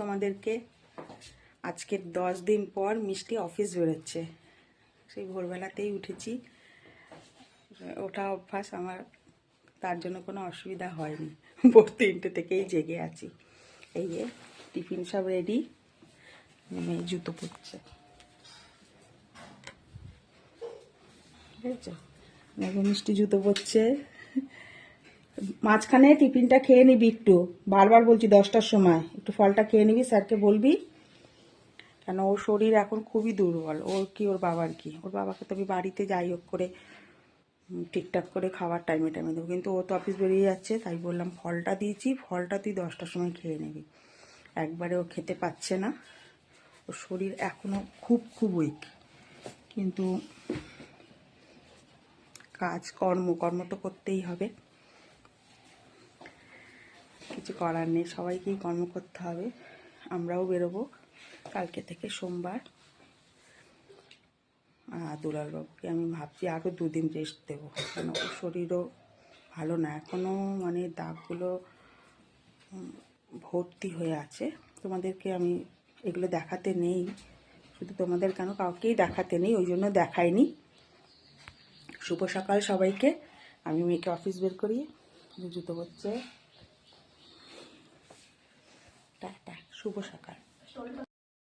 তোমাদেরকে আজকে 10 দিন পর মিষ্টি অফিস বেরোচ্ছে। সেই ভোরবেলাতেই উঠেছি, ওটা অভ্যাস আমার, তার জন্য কোনো অসুবিধা হয়নি। ভোর 3টে থেকেই জেগে আছি। এই যে টিফিন সব রেডি, মেয়ে জুতো পরছে, বুঝেছো? মিষ্টি জুতো পরছে। মাঝখানে টিফিনটা খেয়ে নিবি একটু, বারবার বলছি 10টার সময় একটু ফলটা খেয়ে নিবি, স্যারকে বলবি, কেন ওর শরীর এখন খুবই দুর্বল। ওর কি, ওর বাবার কি, ওর বাবাকে তো আমি বাড়িতে যাই হোক করে ঠিকঠাক করে খাওয়ার টাইমে টাইমে দেবো, কিন্তু ও তো অফিস বেরিয়ে যাচ্ছে, তাই বললাম ফলটা দিয়েছি, ফলটা তুই 10টার সময় খেয়ে নিবি। একবারে ও খেতে পাচ্ছে না, ওর শরীর এখনও খুব খুব উইক, কিন্তু কর্ম তো করতেই হবে, কিছু করার নেই, সবাইকেই কর্ম করতে হবে। আমরাও বেরোবো কালকে থেকে, সোমবার। আর দুলালবাবুকে আমি ভাবছি আরও 2 দিন রেস্ট দেবো, কেন ওর শরীরও ভালো না, এখনও মানে দাগগুলো ভর্তি হয়ে আছে। তোমাদেরকে আমি এগুলো দেখাতে নেই, শুধু তোমাদের কেন, কাউকেই দেখাতে নেই, ওই জন্য দেখাইনি। শুভ সকাল সবাইকে। আমি মেয়েকে অফিস বের করি, জুতো পরছে। টাটা, শুভ সকাল।